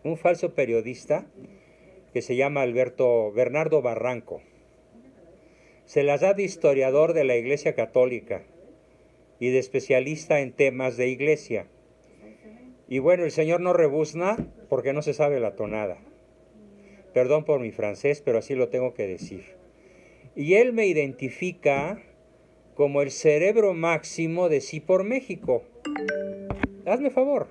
un falso periodista que se llama Bernardo Barranco. Se las da de historiador de la Iglesia Católica y de especialista en temas de iglesia. Y bueno, el señor no rebuzna porque no se sabe la tonada. Perdón por mi francés, pero así lo tengo que decir. Y él me identifica como el cerebro máximo de Sí por México. Hazme favor.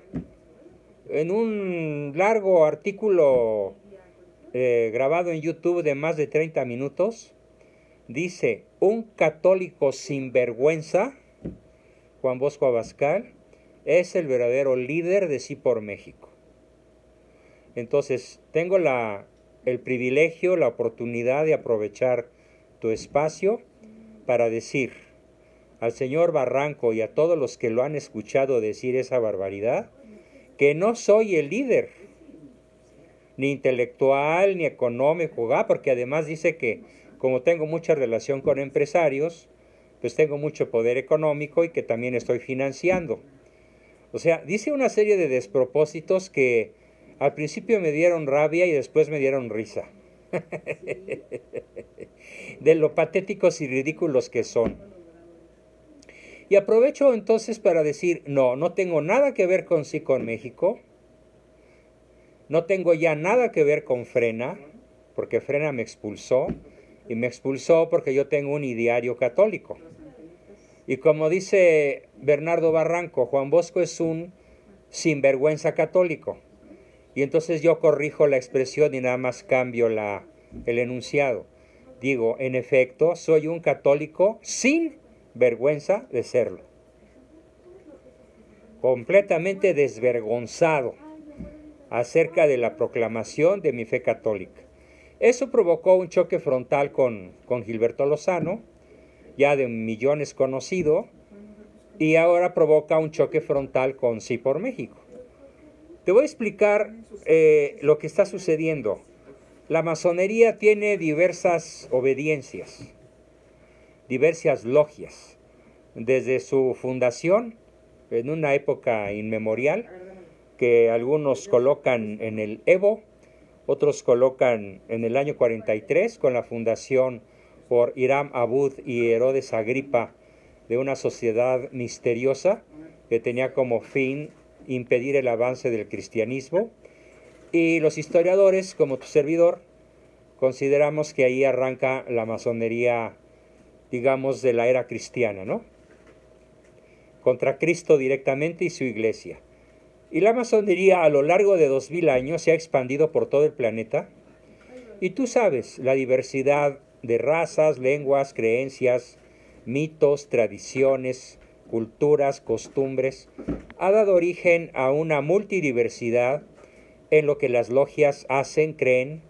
En un largo artículo grabado en YouTube de más de 30 minutos, dice: un católico sinvergüenza, Juan Bosco Abascal, es el verdadero líder de Sí por México. Entonces, tengo el privilegio, la oportunidad de aprovechar tu espacio para decir al señor Barranco y a todos los que lo han escuchado decir esa barbaridad, que no soy el líder, ni intelectual, ni económico, porque además dice que como tengo mucha relación con empresarios, pues tengo mucho poder económico y que también estoy financiando. O sea, dice una serie de despropósitos que al principio me dieron rabia y después me dieron risa. De lo patéticos y ridículos que son. Y aprovecho entonces para decir, no tengo nada que ver con Sí con México. No tengo ya nada que ver con Frena, porque Frena me expulsó. Y me expulsó porque yo tengo un ideario católico. Y como dice Bernardo Barranco, Juan Bosco es un sinvergüenza católico. Y entonces yo corrijo la expresión y nada más cambio el enunciado. Digo, en efecto, soy un católico sin vergüenza de serlo. Completamente desvergonzado acerca de la proclamación de mi fe católica. Eso provocó un choque frontal con Gilberto Lozano, ya de millones conocido, y ahora provoca un choque frontal con Sí por México. Te voy a explicar lo que está sucediendo. La masonería tiene diversas obediencias, diversas logias, desde su fundación, en una época inmemorial, que algunos colocan en el Evo, otros colocan en el año 43, con la fundación por Hiram Abud y Herodes Agripa de una sociedad misteriosa que tenía como fin impedir el avance del cristianismo. Y los historiadores, como tu servidor, consideramos que ahí arranca la masonería, digamos, de la era cristiana, ¿no? Contra Cristo directamente y su iglesia. Y la masonería a lo largo de 2000 años se ha expandido por todo el planeta. Y tú sabes, la diversidad de razas, lenguas, creencias, mitos, tradiciones, culturas, costumbres, ha dado origen a una multidiversidad en lo que las logias hacen, creen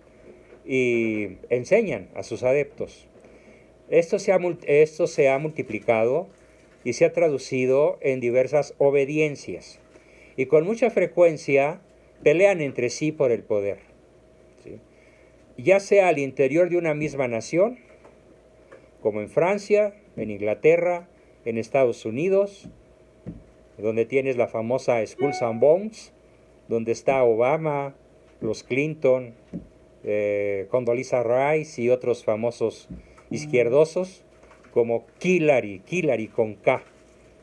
y enseñan a sus adeptos. Esto se ha multiplicado y se ha traducido en diversas obediencias. Y con mucha frecuencia pelean entre sí por el poder, ¿sí? Ya sea al interior de una misma nación, como en Francia, en Inglaterra, en Estados Unidos, donde tienes la famosa Skulls and Bones, donde está Obama, los Clinton, Condoleezza Rice y otros famosos izquierdosos, como Hillary con K,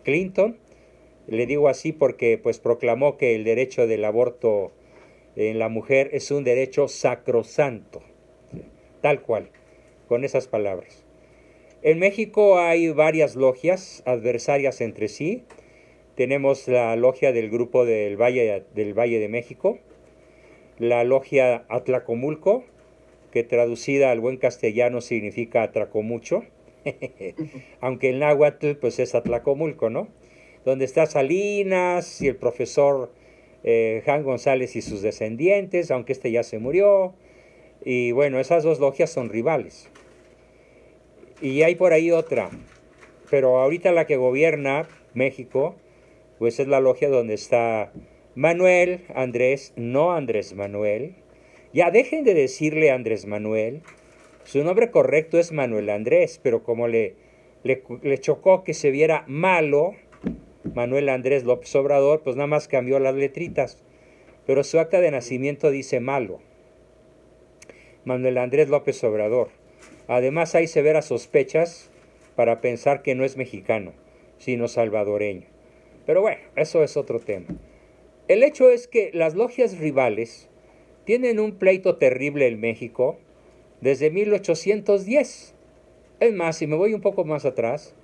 Clinton. Le digo así porque pues proclamó que el derecho del aborto en la mujer es un derecho sacrosanto, ¿sí? Tal cual, con esas palabras. En México hay varias logias adversarias entre sí. Tenemos la logia del grupo del Valle de México, la logia Atlacomulco, que traducida al buen castellano significa Atracomucho, aunque el náhuatl pues es Atlacomulco, ¿no? Donde está Salinas y el profesor Jan González y sus descendientes, aunque este ya se murió. Y bueno, esas dos logias son rivales. Y hay por ahí otra, pero ahorita la que gobierna México, pues es la logia donde está Manuel Andrés, no Andrés Manuel. Ya dejen de decirle Andrés Manuel, su nombre correcto es Manuel Andrés, pero como le chocó que se viera malo Manuel Andrés López Obrador, pues nada más cambió las letritas. pero su acta de nacimiento dice Malo, Manuel Andrés López Obrador. Además hay severas sospechas para pensar que no es mexicano, sino salvadoreño. Pero bueno, eso es otro tema. El hecho es que las logias rivales tienen un pleito terrible en México desde 1810. Es más, si me voy un poco más atrás,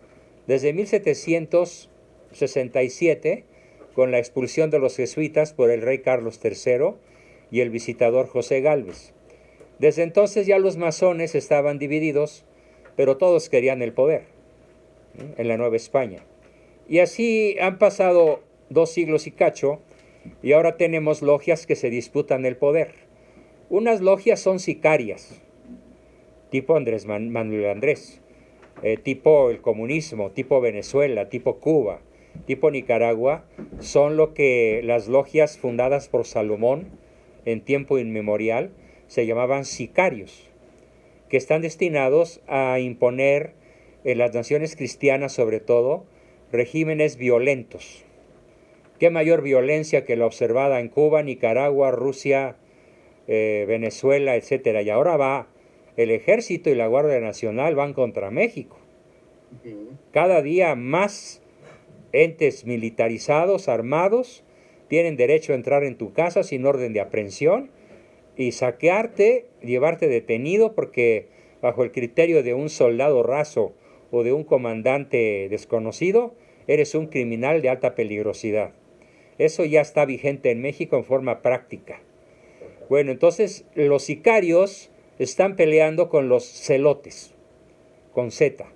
desde 1767, con la expulsión de los jesuitas por el rey Carlos III y el visitador José Gálvez. Desde entonces ya los masones estaban divididos, pero todos querían el poder en la Nueva España. Y así han pasado 2 siglos y cacho, y ahora tenemos logias que se disputan el poder. Unas logias son sicarias, tipo Manuel Andrés, tipo el comunismo, tipo Venezuela, tipo Cuba, tipo Nicaragua, son lo que las logias fundadas por Salomón en tiempo inmemorial se llamaban sicarios, que están destinados a imponer en las naciones cristianas sobre todo regímenes violentos. ¿Qué mayor violencia que la observada en Cuba, Nicaragua, Rusia, Venezuela, etcétera? Y ahora va el Ejército y la Guardia Nacional van contra México. Cada día más entes militarizados, armados, tienen derecho a entrar en tu casa sin orden de aprehensión y saquearte, llevarte detenido porque bajo el criterio de un soldado raso o de un comandante desconocido, eres un criminal de alta peligrosidad. Eso ya está vigente en México en forma práctica. Bueno, entonces los sicarios están peleando con los celotes, con Z.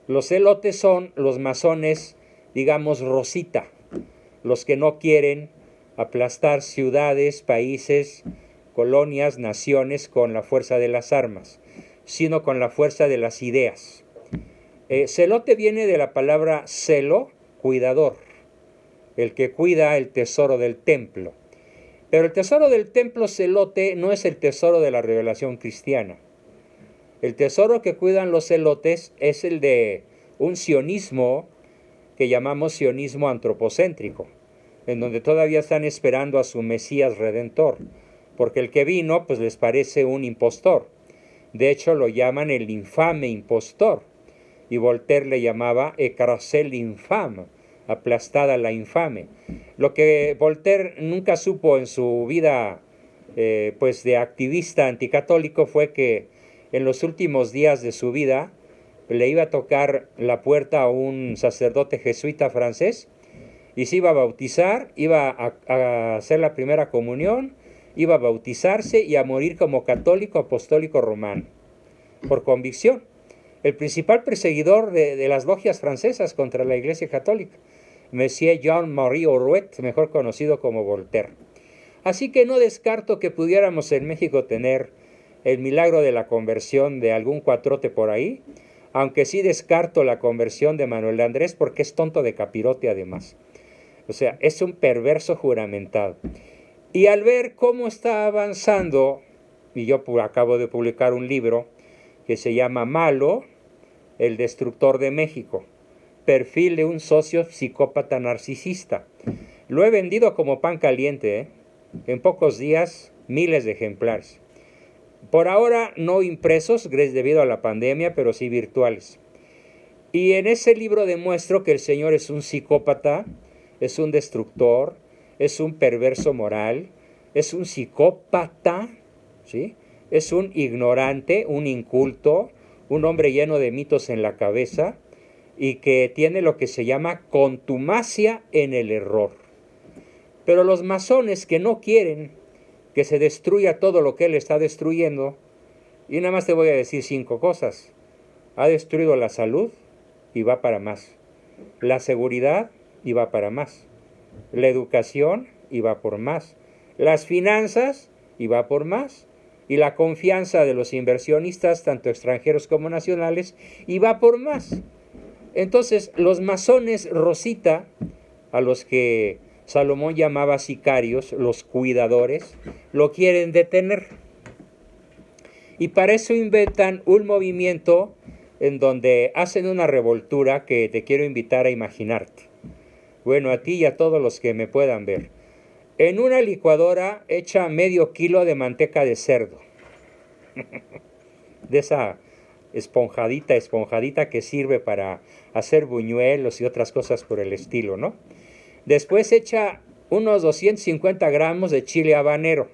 Los celotes son los masones, digamos, rosita, los que no quieren aplastar ciudades, países, colonias, naciones con la fuerza de las armas, sino con la fuerza de las ideas. Celote viene de la palabra celo, cuidador, el que cuida el tesoro del templo. Pero el tesoro del templo celote no es el tesoro de la revelación cristiana. El tesoro que cuidan los celotes es el de un sionismo que llamamos sionismo antropocéntrico, en donde todavía están esperando a su Mesías Redentor, porque el que vino pues les parece un impostor. De hecho lo llaman el infame impostor, y Voltaire le llamaba écrasé l'infâme, aplastada la infame. Lo que Voltaire nunca supo en su vida pues de activista anticatólico fue que en los últimos días de su vida le iba a tocar la puerta a un sacerdote jesuita francés y se iba a bautizar, iba a hacer la primera comunión, iba a bautizarse y a morir como católico apostólico romano, por convicción. El principal perseguidor de las logias francesas contra la Iglesia Católica, Monsieur Jean-Marie Orouet, mejor conocido como Voltaire. Así que no descarto que pudiéramos en México tener el milagro de la conversión de algún cuatrote por ahí, aunque sí descarto la conversión de Manuel Andrés porque es tonto de capirote además. O sea, es un perverso juramentado. Y al ver cómo está avanzando, y yo acabo de publicar un libro que se llama Malo, el destructor de México, perfil de un socio psicópata narcisista. Lo he vendido como pan caliente, en pocos días, miles de ejemplares. Por ahora no impresos debido a la pandemia, pero sí virtuales. Y en ese libro demuestro que el señor es un psicópata, es un destructor, es un perverso moral, es un psicópata, ¿sí? Es un ignorante, un inculto, un hombre lleno de mitos en la cabeza y que tiene lo que se llama contumacia en el error. Pero los masones que no quieren que se destruya todo lo que él está destruyendo, y nada más te voy a decir 5 cosas. Ha destruido la salud y va para más. La seguridad y va para más. La educación y va por más. Las finanzas y va por más. Y la confianza de los inversionistas, tanto extranjeros como nacionales, y va por más. Entonces, los masones Rosita, a los que Salomón llamaba sicarios, los cuidadores, lo quieren detener. Y para eso inventan un movimiento en donde hacen una revoltura que te quiero invitar a imaginarte. Bueno, a ti y a todos los que me puedan ver. En una licuadora echa medio kilo de manteca de cerdo. De esa esponjadita que sirve para hacer buñuelos y otras cosas por el estilo, ¿no? Después echa unos 250 gramos de chile habanero.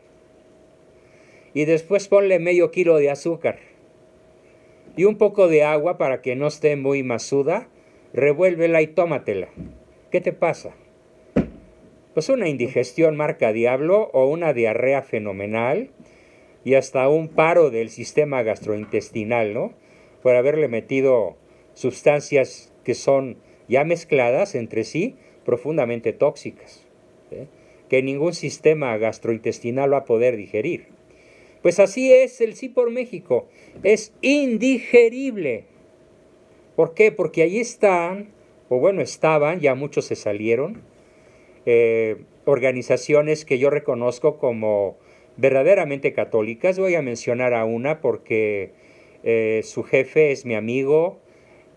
Y después ponle medio kilo de azúcar. Y un poco de agua para que no esté muy masuda. Revuélvela y tómatela. ¿Qué te pasa? Pues una indigestión marca diablo o una diarrea fenomenal y hasta un paro del sistema gastrointestinal, ¿no? Por haberle metido sustancias que son ya mezcladas entre sí, profundamente tóxicas, ¿sí? Que ningún sistema gastrointestinal va a poder digerir. Pues así es el Sí por México, es indigerible. ¿Por qué? Porque ahí están, o bueno, estaban, ya muchos se salieron, organizaciones que yo reconozco como verdaderamente católicas. Voy a mencionar a una porque su jefe es mi amigo,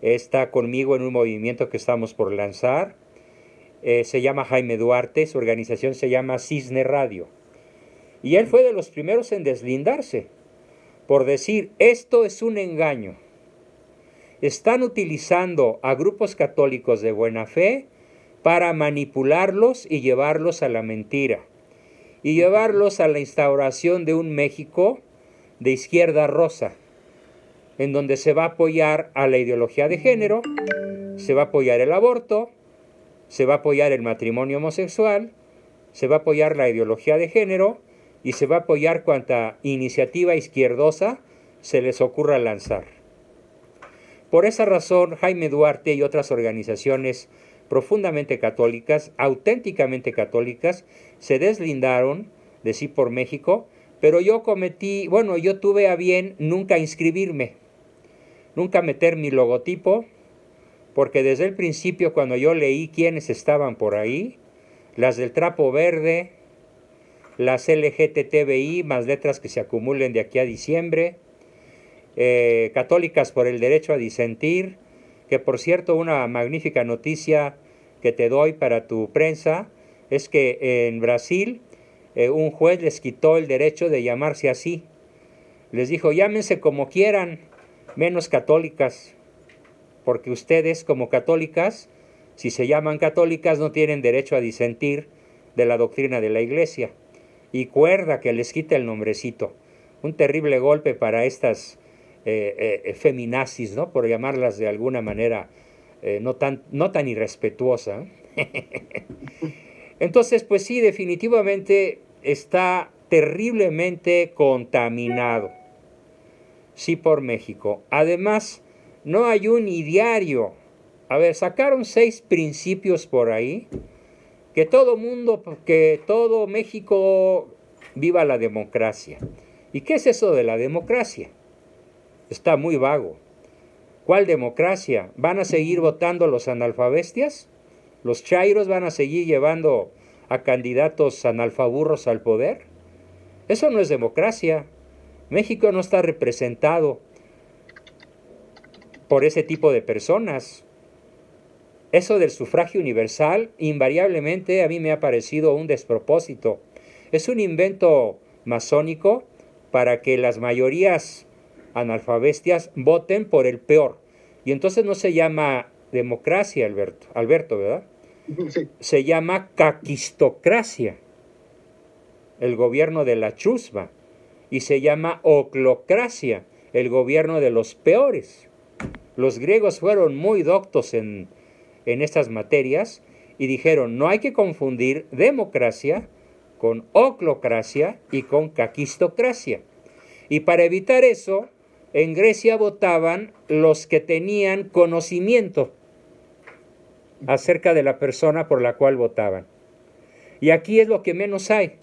está conmigo en un movimiento que estamos por lanzar. Se llama Jaime Duarte, su organización se llama Cisne Radio. Y él fue de los primeros en deslindarse por decir, esto es un engaño. Están utilizando a grupos católicos de buena fe para manipularlos y llevarlos a la mentira, y llevarlos a la instauración de un México de izquierda rosa, en donde se va a apoyar a la ideología de género, se va a apoyar el aborto, se va a apoyar el matrimonio homosexual, se va a apoyar la ideología de género y se va a apoyar cuanta iniciativa izquierdosa se les ocurra lanzar. Por esa razón, Jaime Duarte y otras organizaciones profundamente católicas, auténticamente católicas, se deslindaron de Sí por México, pero yo tuve a bien nunca inscribirme, nunca meter mi logotipo, porque desde el principio cuando yo leí quiénes estaban por ahí, las del trapo verde, las LGTBI, más letras que se acumulen de aquí a diciembre, Católicas por el Derecho a Disentir, que por cierto una magnífica noticia que te doy para tu prensa es que en Brasil un juez les quitó el derecho de llamarse así. Les dijo, llámense como quieran, menos católicas, porque ustedes como católicas, si se llaman católicas, no tienen derecho a disentir de la doctrina de la Iglesia. Y cuerda que les quite el nombrecito. Un terrible golpe para estas feminazis, ¿no? Por llamarlas de alguna manera no tan irrespetuosa. Entonces, pues sí, definitivamente está terriblemente contaminado. Sí por México. Además, no hay un ideario. A ver, sacaron 6 principios por ahí. Que todo México viva la democracia. ¿Y qué es eso de la democracia? Está muy vago. ¿Cuál democracia? ¿Van a seguir votando los analfabestias? ¿Los chairos van a seguir llevando a candidatos analfaburros al poder? Eso no es democracia. México no está representado por ese tipo de personas. Eso del sufragio universal, invariablemente a mí me ha parecido un despropósito. Es un invento masónico para que las mayorías analfabestias voten por el peor. Y entonces no se llama democracia, Alberto, ¿verdad? Sí. Se llama caquistocracia, el gobierno de la chusma. Y se llama oclocracia, el gobierno de los peores. Los griegos fueron muy doctos en estas materias y dijeron, no hay que confundir democracia con oclocracia y con caquistocracia. Y para evitar eso, en Grecia votaban los que tenían conocimiento acerca de la persona por la cual votaban. Y aquí es lo que menos hay.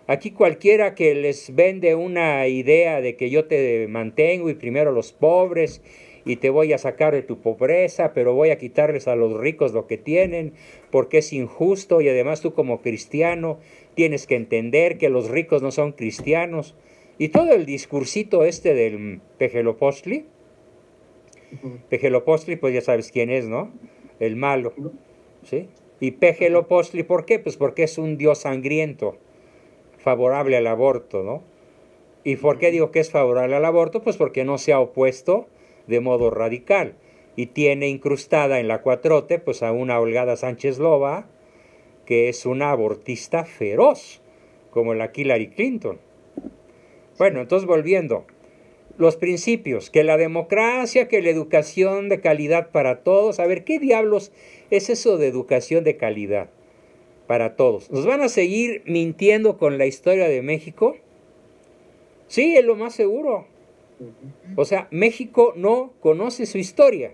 Aquí cualquiera que les vende una idea de que yo te mantengo y primero los pobres y te voy a sacar de tu pobreza, pero voy a quitarles a los ricos lo que tienen porque es injusto y además tú como cristiano tienes que entender que los ricos no son cristianos. Y todo el discursito del Pejelopostli, Pejelopostli pues ya sabes quién es, ¿no? El malo, ¿sí? Y Péjelopostli, ¿por qué? Pues porque es un dios sangriento, favorable al aborto, ¿no? ¿Y por qué digo que es favorable al aborto? Pues porque no se ha opuesto de modo radical y tiene incrustada en la cuatrote pues a una Olgada Sánchez Loba, que es una abortista feroz, como la Hillary Clinton. Bueno, entonces volviendo, los principios, que la democracia, que la educación de calidad para todos. A ver, ¿qué diablos es eso de educación de calidad para todos? ¿Nos van a seguir mintiendo con la historia de México? Sí, es lo más seguro. O sea, México no conoce su historia.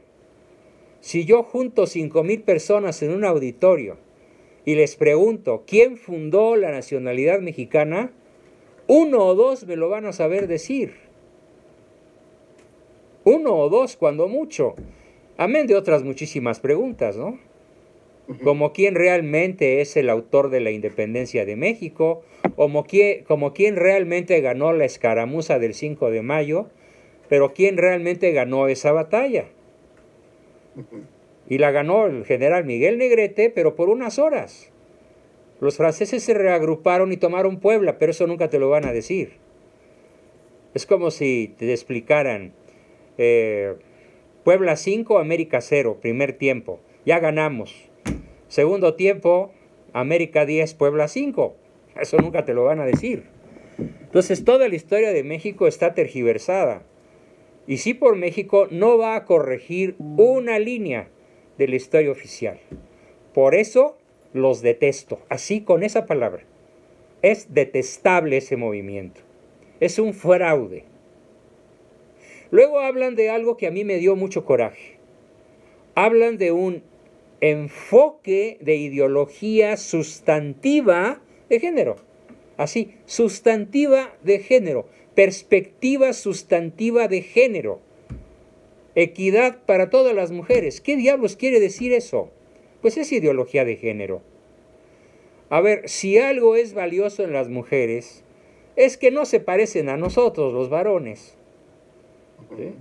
Si yo junto 5,000 personas en un auditorio y les pregunto quién fundó la nacionalidad mexicana, uno o dos me lo van a saber decir. Uno o dos, cuando mucho. Amén de otras muchísimas preguntas, ¿no? Como quién realmente es el autor de la independencia de México, como quién realmente ganó la escaramuza del 5 de mayo, pero quién realmente ganó esa batalla. Y la ganó el general Miguel Negrete, pero por unas horas. Los franceses se reagruparon y tomaron Puebla, pero eso nunca te lo van a decir. Es como si te explicaran, Puebla 5, América 0, primer tiempo, ya ganamos. Segundo tiempo, América 10, Puebla 5. Eso nunca te lo van a decir. Entonces toda la historia de México está tergiversada. Y sí, por México no va a corregir una línea de la historia oficial. Por eso los detesto, así con esa palabra. Es detestable ese movimiento. Es un fraude. Luego hablan de algo que a mí me dio mucho coraje. Hablan de un enfoque de ideología sustantiva de género. Así, sustantiva de género. Perspectiva sustantiva de género. Equidad para todas las mujeres. ¿Qué diablos quiere decir eso? Pues es ideología de género. A ver, si algo es valioso en las mujeres, es que no se parecen a nosotros, los varones. ¿Sí?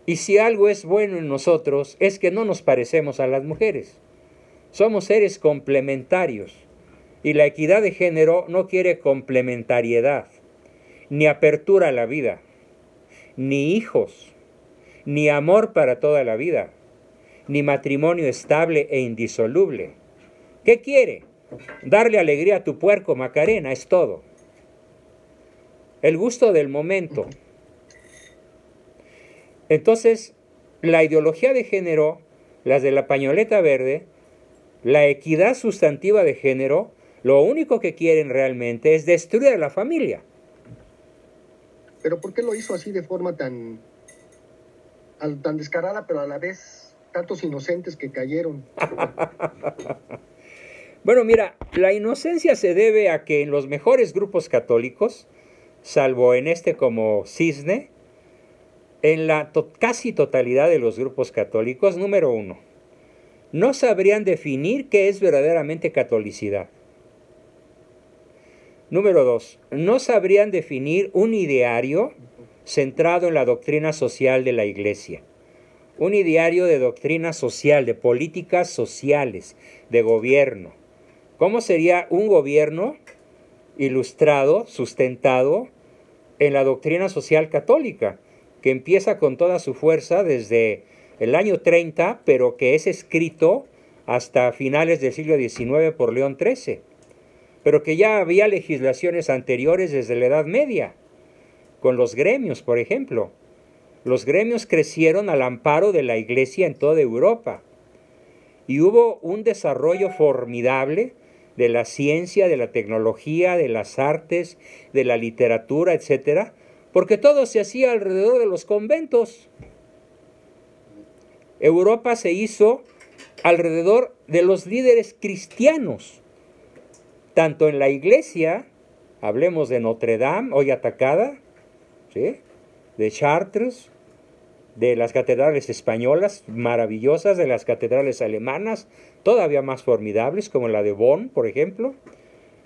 Y si algo es bueno en nosotros, es que no nos parecemos a las mujeres. Somos seres complementarios. Y la equidad de género no quiere complementariedad, ni apertura a la vida, ni hijos, ni amor para toda la vida, ni matrimonio estable e indisoluble. ¿Qué quiere? Darle alegría a tu puerco, Macarena, es todo. El gusto del momento. Entonces, la ideología de género, las de la pañoleta verde, la equidad sustantiva de género, lo único que quieren realmente es destruir a la familia. ¿Pero por qué lo hizo así de forma tan descarada, pero a la vez tantos inocentes que cayeron? Bueno, mira, la inocencia se debe a que en los mejores grupos católicos, salvo en este como Cisne, en la casi totalidad de los grupos católicos, número uno, no sabrían definir qué es verdaderamente catolicidad. Número dos, no sabrían definir un ideario centrado en la doctrina social de la Iglesia. Un ideario de doctrina social, de políticas sociales, de gobierno. ¿Cómo sería un gobierno ilustrado, sustentado en la doctrina social católica, que empieza con toda su fuerza desde el año 30, pero que es escrito hasta finales del siglo XIX por León XIII, pero que ya había legislaciones anteriores desde la Edad Media, con los gremios, por ejemplo. Los gremios crecieron al amparo de la Iglesia en toda Europa, y hubo un desarrollo formidable de la ciencia, de la tecnología, de las artes, de la literatura, etcétera, porque todo se hacía alrededor de los conventos. Europa se hizo alrededor de los líderes cristianos, tanto en la iglesia, hablemos de Notre Dame, hoy atacada, ¿sí?, de Chartres, de las catedrales españolas maravillosas, de las catedrales alemanas, todavía más formidables, como la de Bonn, por ejemplo,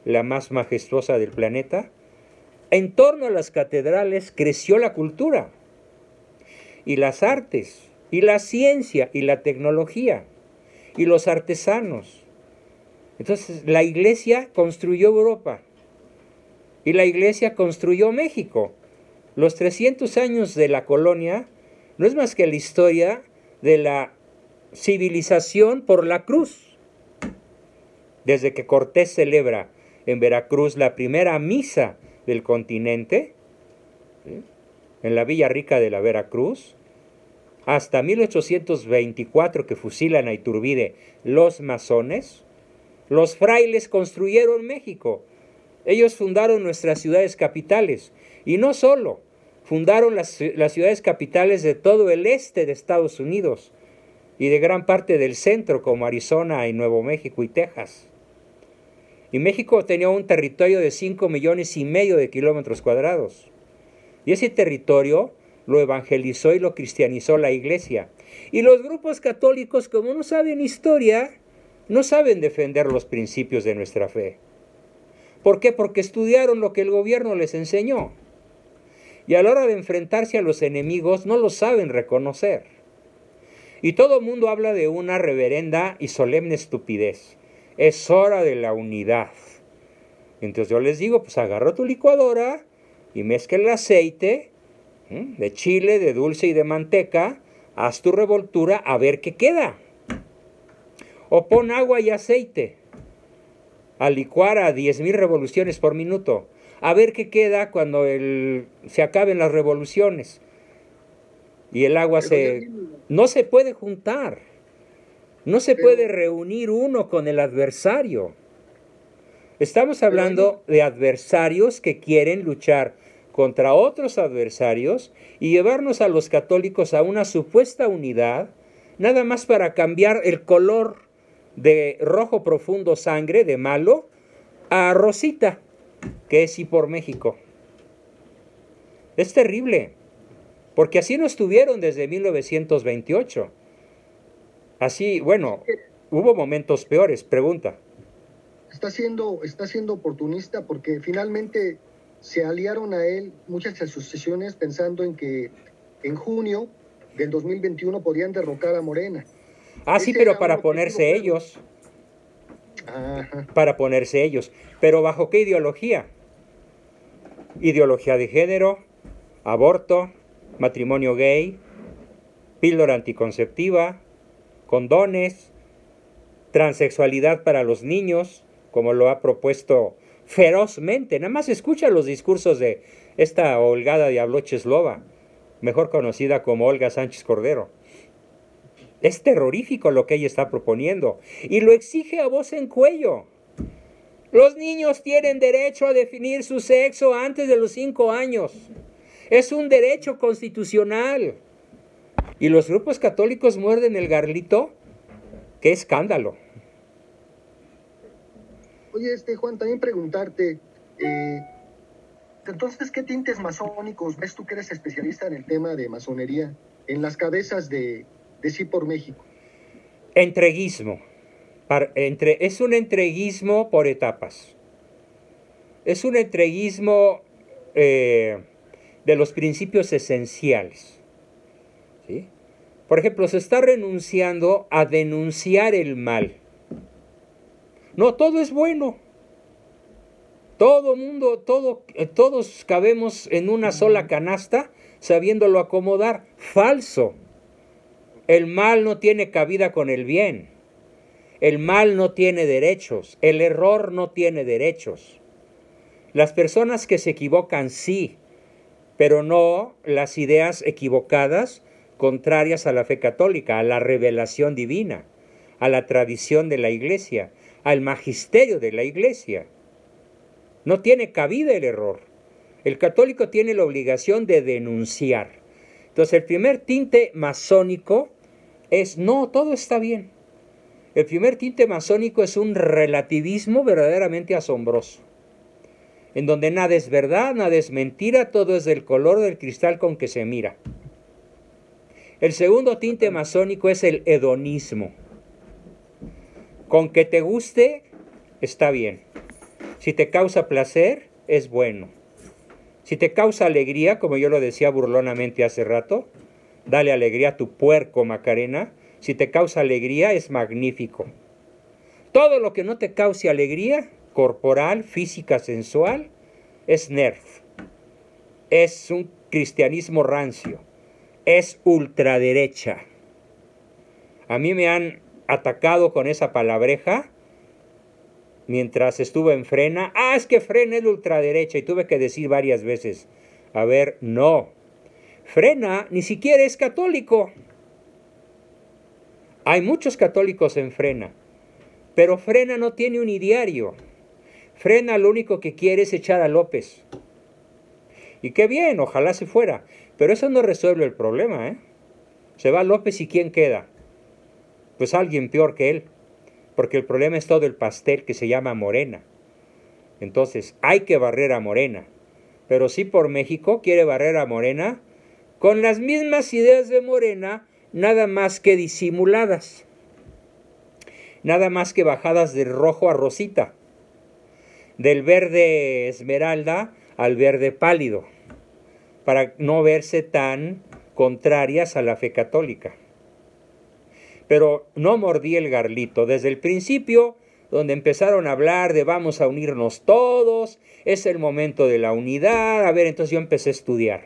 la más majestuosa del planeta. En torno a las catedrales creció la cultura, y las artes, y la ciencia, y la tecnología, y los artesanos, Entonces la Iglesia construyó Europa y la Iglesia construyó México. Los 300 años de la colonia no es más que la historia de la civilización por la cruz. Desde que Cortés celebra en Veracruz la primera misa del continente, ¿sí?, en la Villa Rica de la Veracruz, hasta 1824 que fusilan a Iturbide los masones, los frailes construyeron México. Ellos fundaron nuestras ciudades capitales y no solo, fundaron las ciudades capitales de todo el este de Estados Unidos y de gran parte del centro como Arizona y Nuevo México y Texas. Y México tenía un territorio de 5,5 millones de kilómetros cuadrados. Y ese territorio lo evangelizó y lo cristianizó la Iglesia. Y los grupos católicos, como no saben historia, no saben defender los principios de nuestra fe. ¿Por qué? Porque estudiaron lo que el gobierno les enseñó. Y a la hora de enfrentarse a los enemigos no lo saben reconocer. Y todo el mundo habla de una reverenda y solemne estupidez. Es hora de la unidad. Entonces yo les digo, pues agarra tu licuadora y mezcla el aceite de chile, de dulce y de manteca, haz tu revoltura a ver qué queda. O pon agua y aceite a licuar a 10,000 revoluciones por minuto, a ver qué queda cuando se acaben las revoluciones. Y el agua no se puede juntar, no se puede reunir uno con el adversario. Estamos hablando de adversarios que quieren luchar contra otros adversarios y llevarnos a los católicos a una supuesta unidad, nada más para cambiar el color de rojo profundo sangre, de malo, a rosita, que es sí por México. Es terrible, porque así no estuvieron desde 1928. Así, bueno, hubo momentos peores. Pregunta. Está siendo oportunista porque finalmente se aliaron a él muchas asociaciones pensando en que en junio del 2021 podían derrocar a Morena. Ah, sí, pero para ponerse ellos. Ajá. Para ponerse ellos. ¿Pero bajo qué ideología? Ideología de género, aborto, matrimonio gay, píldora anticonceptiva, condones, transexualidad para los niños, como lo ha propuesto ferozmente. Nada más escucha los discursos de esta Olga Diablocheslova, mejor conocida como Olga Sánchez Cordero. Es terrorífico lo que ella está proponiendo y lo exige a voz en cuello. Los niños tienen derecho a definir su sexo antes de los 5 años. Es un derecho constitucional. Y los grupos católicos muerden el garlito. ¡Qué escándalo! Oye, Juan, también preguntarte, entonces, ¿qué tintes masónicos ves tú que eres especialista en el tema de masonería en las cabezas de Sí por México? Entreguismo. Es un entreguismo por etapas. Es un entreguismo de los principios esenciales. ¿Sí? Por ejemplo, se está renunciando a denunciar el mal. No, todo es bueno. Todo mundo, todos cabemos en una sola canasta sabiéndolo acomodar. Falso. El mal no tiene cabida con el bien. El mal no tiene derechos. El error no tiene derechos. Las personas que se equivocan sí, pero no las ideas equivocadas contrarias a la fe católica, a la revelación divina, a la tradición de la Iglesia, al magisterio de la Iglesia. No tiene cabida el error. El católico tiene la obligación de denunciar. Entonces el primer tinte masónico es, no, todo está bien. El primer tinte masónico es un relativismo verdaderamente asombroso, en donde nada es verdad, nada es mentira, todo es del color del cristal con que se mira. El segundo tinte masónico es el hedonismo. Con que te guste, está bien. Si te causa placer, es bueno. Si te causa alegría, como yo lo decía burlonamente hace rato, dale alegría a tu puerco, Macarena. Si te causa alegría, es magnífico. todo lo que no te cause alegría corporal, física, sensual, es nerf. Es un cristianismo rancio. Es ultraderecha. A mí me han atacado con esa palabreja mientras estuve en Frena. Es que Frena es la ultraderecha, y tuve que decir varias veces, a ver, no. Frena ni siquiera es católico. Hay muchos católicos en Frena, pero Frena no tiene un ideario. Frena lo único que quiere es echar a López. Y qué bien, ojalá se fuera. Pero eso no resuelve el problema, ¿eh? Se va López y ¿quién queda? Pues alguien peor que él. Porque el problema es todo el pastel que se llama Morena. Entonces, hay que barrer a Morena. Pero sí, por México quiere barrer a Morena con las mismas ideas de Morena, nada más que disimuladas. Nada más que bajadas del rojo a rosita. Del verde esmeralda al verde pálido, para no verse tan contrarias a la fe católica. Pero no mordí el garlito. Desde el principio, donde empezaron a hablar de vamos a unirnos todos, es el momento de la unidad. A ver, entonces yo empecé a estudiar.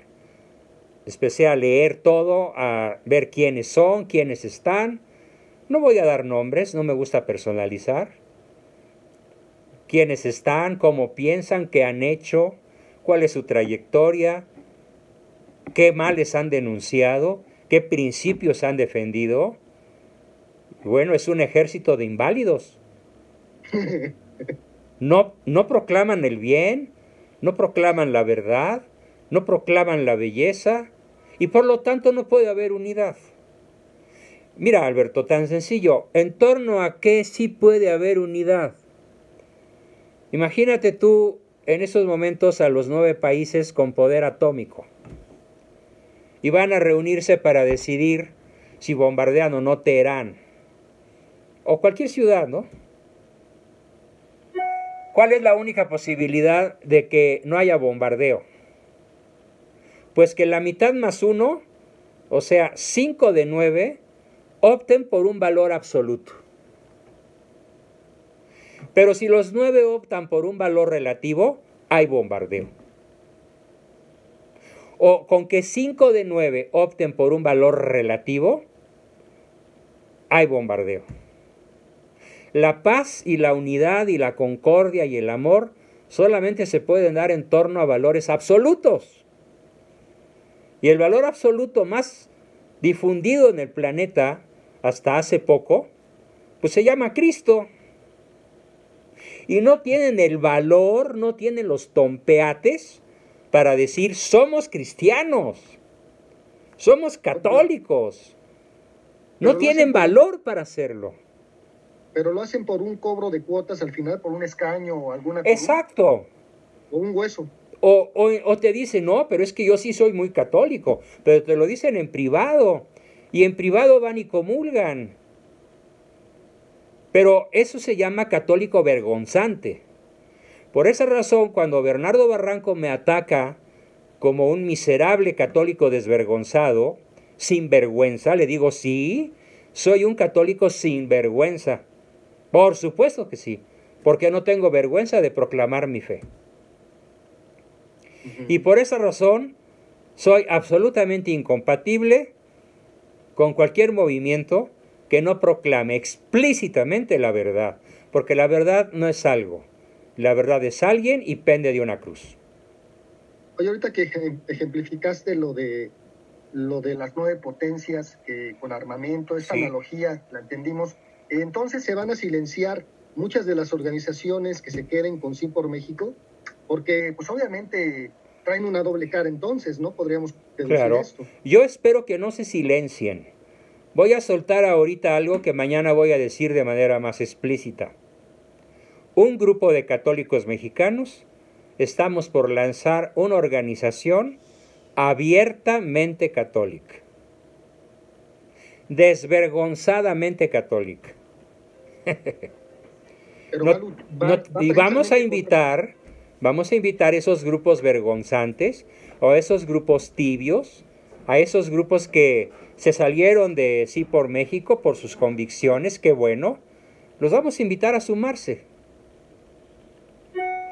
Empecé a leer todo, a ver quiénes son, quiénes están. No voy a dar nombres, no me gusta personalizar. Quiénes están, cómo piensan, qué han hecho, cuál es su trayectoria, qué males han denunciado, qué principios han defendido. Bueno, es un ejército de inválidos. No proclaman el bien, no proclaman la verdad, no proclaman la belleza, y por lo tanto no puede haber unidad. Mira, Alberto, tan sencillo, ¿en torno a qué sí puede haber unidad? Imagínate tú en esos momentos a los 9 países con poder atómico. Y van a reunirse para decidir si bombardean o no Teherán. O cualquier ciudad, ¿no? ¿Cuál es la única posibilidad de que no haya bombardeo? Pues que la mitad más 1, o sea, 5 de 9, opten por un valor absoluto. Pero si los 9 optan por un valor relativo, hay bombardeo. O con que 5 de 9 opten por un valor relativo, hay bombardeo. La paz y la unidad y la concordia y el amor solamente se pueden dar en torno a valores absolutos. Y el valor absoluto más difundido en el planeta hasta hace poco, pues se llama Cristo. Y no tienen el valor, no tienen los tompeates para decir somos cristianos, somos católicos. No tienen valor para hacerlo. Pero lo hacen por un cobro de cuotas al final, por un escaño o alguna cosa. Exacto. O un hueso. O te dicen, no, pero es que yo sí soy muy católico, pero te lo dicen en privado, y en privado van y comulgan. Pero eso se llama católico vergonzante. Por esa razón, cuando Bernardo Barranco me ataca como un miserable católico desvergonzado, sin vergüenza, le digo, sí, soy un católico sin vergüenza. Por supuesto que sí, porque no tengo vergüenza de proclamar mi fe. Y por esa razón, soy absolutamente incompatible con cualquier movimiento que no proclame explícitamente la verdad, porque la verdad no es algo, la verdad es alguien y pende de una cruz. Oye, ahorita que ejemplificaste lo de las 9 potencias con armamento, esta analogía la entendimos, entonces se van a silenciar muchas de las organizaciones que se queden con Sí por México, porque pues obviamente traen una doble cara entonces, ¿no? Podríamos deducir esto. Yo espero que no se silencien. Voy a soltar ahorita algo que mañana voy a decir de manera más explícita. Un grupo de católicos mexicanos estamos por lanzar una organización abiertamente católica, desvergonzadamente católica. Pero y vamos a invitar a esos grupos vergonzantes o a esos grupos tibios, a esos grupos que se salieron de Sí por México por sus convicciones, qué bueno, los vamos a invitar a sumarse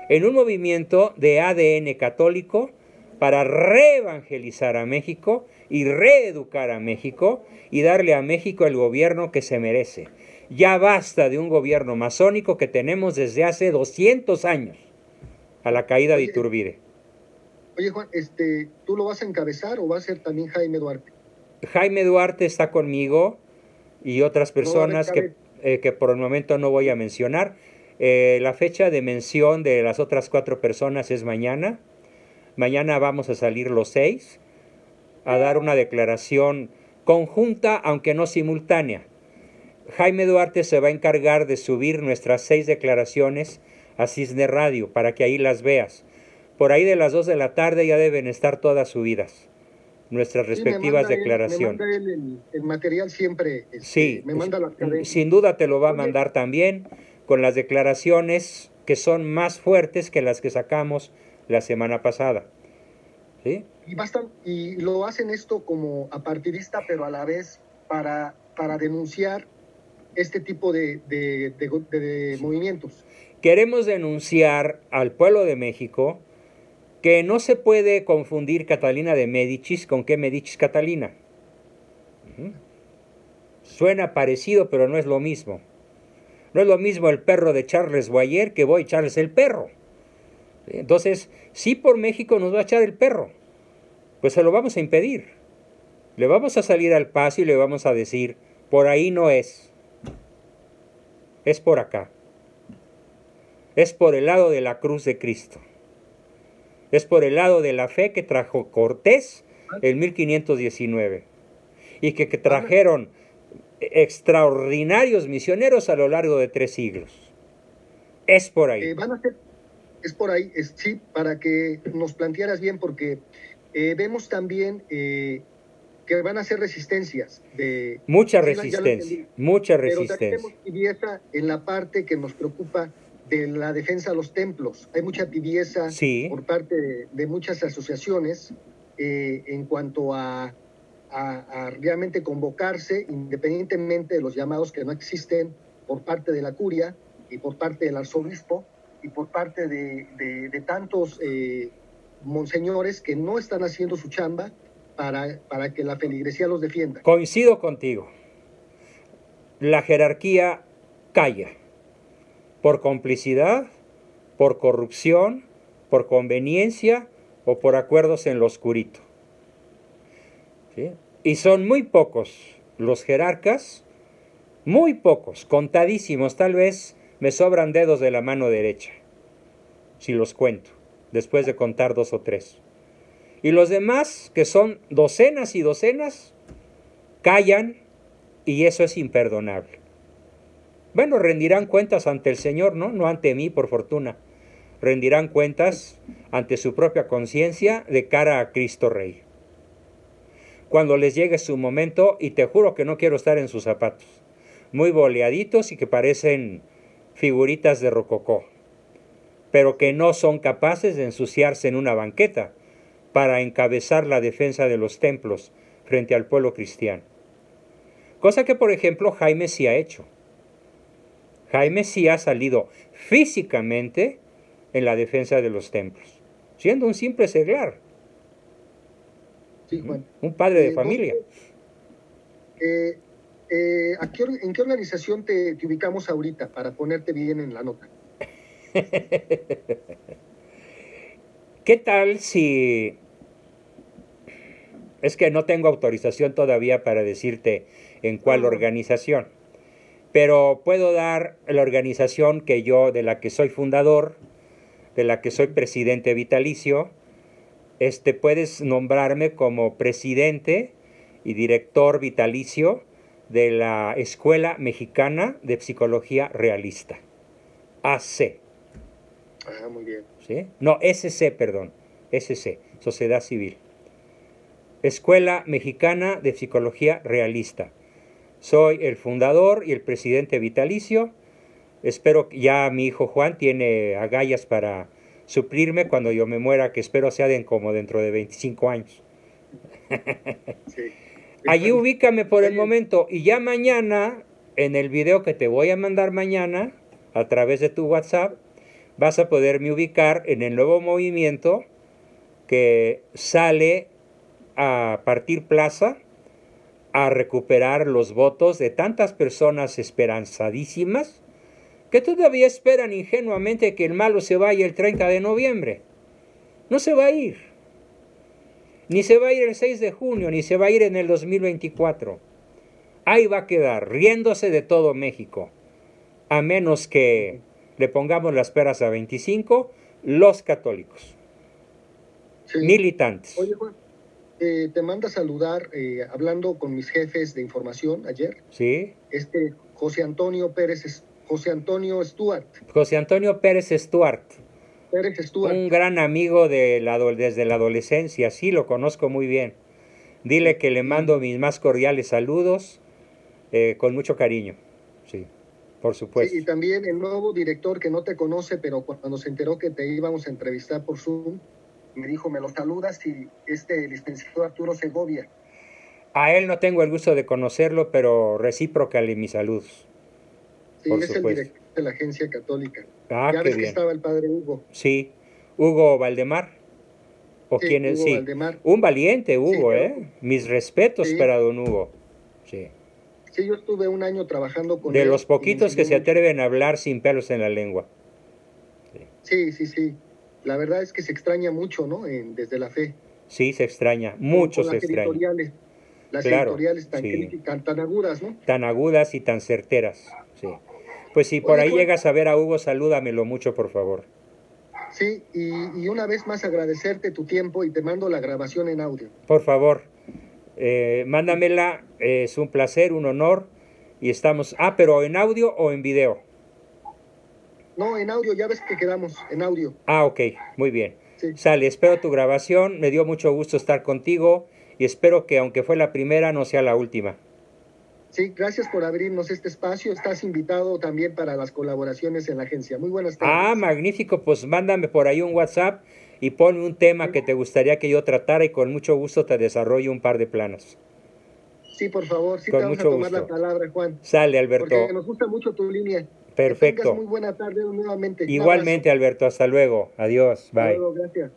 en un movimiento de ADN católico para reevangelizar a México y reeducar a México y darle a México el gobierno que se merece. Ya basta de un gobierno masónico que tenemos desde hace 200 años, a la caída de Iturbide. Oye, Juan, ¿tú lo vas a encabezar o va a ser también Jaime Duarte? Jaime Duarte está conmigo y otras personas que por el momento no voy a mencionar. La fecha de mención de las otras 4 personas es mañana. Mañana vamos a salir los 6 a dar una declaración conjunta, aunque no simultánea. Jaime Duarte se va a encargar de subir nuestras 6 declaraciones a Cisne Radio para que ahí las veas. Por ahí de las 2 de la tarde ya deben estar todas subidas nuestras respectivas declaraciones. Me manda él el material siempre. Sí, me manda la cadena. Sin duda te lo va a mandar también con las declaraciones que son más fuertes que las que sacamos la semana pasada. ¿Sí? Y lo hacen esto como apartidista, pero a la vez para denunciar este tipo de movimientos. Queremos denunciar al pueblo de México que no se puede confundir Catalina de Médicis con qué Médicis Catalina. Suena parecido, pero no es lo mismo. No es lo mismo el perro de Charles Boyer que Boy Charles el perro. Entonces, si por México nos va a echar el perro, pues se lo vamos a impedir. Le vamos a salir al paso y le vamos a decir, por ahí no es. Es por acá. Es por el lado de la cruz de Cristo. Es por el lado de la fe que trajo Cortés en 1519 y que trajeron extraordinarios misioneros a lo largo de 3 siglos. Es por ahí. Es por ahí, sí, para que nos plantearas bien, porque vemos también que van a ser resistencias. Mucha resistencia, mucha resistencia. Pero también tenemos tibieza en la parte que nos preocupa de la defensa de los templos. Hay mucha tibieza por parte de muchas asociaciones en cuanto a realmente convocarse, independientemente de los llamados que no existen por parte de la curia y por parte del arzobispo y por parte de tantos monseñores que no están haciendo su chamba para que la feligresía los defienda. Coincido contigo. La jerarquía calla. Por complicidad, por corrupción, por conveniencia o por acuerdos en lo oscurito. ¿Sí? Y son muy pocos los jerarcas, muy pocos, contadísimos, tal vez me sobran dedos de la mano derecha, si los cuento, después de contar 2 o 3. Y los demás, que son docenas y docenas, callan y eso es imperdonable. Bueno, rendirán cuentas ante el Señor, ¿no? No ante mí, por fortuna. Rendirán cuentas ante su propia conciencia de cara a Cristo Rey. Cuando les llegue su momento, y te juro que no quiero estar en sus zapatos, muy boleaditos y que parecen figuritas de rococó, pero que no son capaces de ensuciarse en una banqueta para encabezar la defensa de los templos frente al pueblo cristiano. Cosa que, por ejemplo, Jaime sí ha hecho. Jaime sí ha salido físicamente en la defensa de los templos, siendo un simple seglar. Sí, Juan. Un padre de familia. ¿En qué organización te ubicamos ahorita para ponerte bien en la nota? ¿Qué tal si... Es que no tengo autorización todavía para decirte en cuál organización, pero puedo dar la organización de la que soy fundador, de la que soy presidente vitalicio. Puedes nombrarme como presidente y director vitalicio de la Escuela Mexicana de Psicología Realista, AC. Ah, muy bien. ¿Sí? No, SC, perdón, SC, Sociedad Civil. Escuela Mexicana de Psicología Realista. Soy el fundador y el presidente vitalicio. Espero que ya mi hijo Juan tiene agallas para suplirme cuando yo me muera, que espero sea como dentro de 25 años. Sí. Allí ubícame por el momento y ya mañana en el video que te voy a mandar mañana a través de tu WhatsApp, vas a poderme ubicar en el nuevo movimiento que sale a partir plaza a recuperar los votos de tantas personas esperanzadísimas que todavía esperan ingenuamente que el malo se vaya el 30 de noviembre. No se va a ir. Ni se va a ir el 6 de junio, ni se va a ir en el 2024. Ahí va a quedar, riéndose de todo México. A menos que le pongamos las peras a 25, los católicos. Sí. Militantes. Oye, Juan, te manda a saludar, hablando con mis jefes de información ayer. Sí. José Antonio Stuart. José Antonio Pérez Stuart. Pérez Stuart. Un gran amigo desde la adolescencia, sí, lo conozco muy bien. Dile que le mando mis más cordiales saludos, con mucho cariño. Sí, por supuesto. Sí, y también el nuevo director que no te conoce, pero cuando se enteró que te íbamos a entrevistar por Zoom, me dijo, me lo saludas, y licenciado Arturo Segovia. A él no tengo el gusto de conocerlo, pero recíprocale mis saludos. Sí, por es supuesto. el director de la Agencia Católica. Ah, ya qué ves bien. que estaba el padre Hugo. Sí, Hugo Valdemar. ¿O Sí, quién es? Hugo Sí, Valdemar. un valiente Hugo, Sí, pero... Mis respetos sí. para don Hugo. Sí. Sí, yo estuve un año trabajando con de él. De los poquitos que se mucho. atreven a hablar sin pelos en la lengua. Sí. La verdad es que se extraña mucho, ¿no? Desde la fe. Sí, se extraña, mucho se extraña. Las claro, editoriales tan sí. críticas, tan agudas, ¿no? Tan agudas y tan certeras, sí. Pues si por Oye, ahí Juan, llegas a ver a Hugo, salúdamelo mucho, por favor. Sí, y una vez más agradecerte tu tiempo y te mando la grabación en audio. Por favor, mándamela, es un placer, un honor, y estamos... Ah, pero ¿en audio o en video? No, en audio, ya ves que quedamos, en audio. Ah, ok, muy bien. Sí. Sale, espero tu grabación, me dio mucho gusto estar contigo y espero que aunque fue la primera, no sea la última. Sí, gracias por abrirnos este espacio. Estás invitado también para las colaboraciones en la agencia. Muy buenas tardes. Ah, magnífico, pues mándame por ahí un WhatsApp y ponme un tema sí. que te gustaría que yo tratara y con mucho gusto te desarrollo un par de planos. Sí, por favor, sí con te vamos a tomar la palabra, Juan. Sale, Alberto. Porque nos gusta mucho tu línea. Perfecto. Que tengas muy buena tarde nuevamente. Igualmente, Alberto, hasta luego. Adiós, bye. Hasta luego, gracias.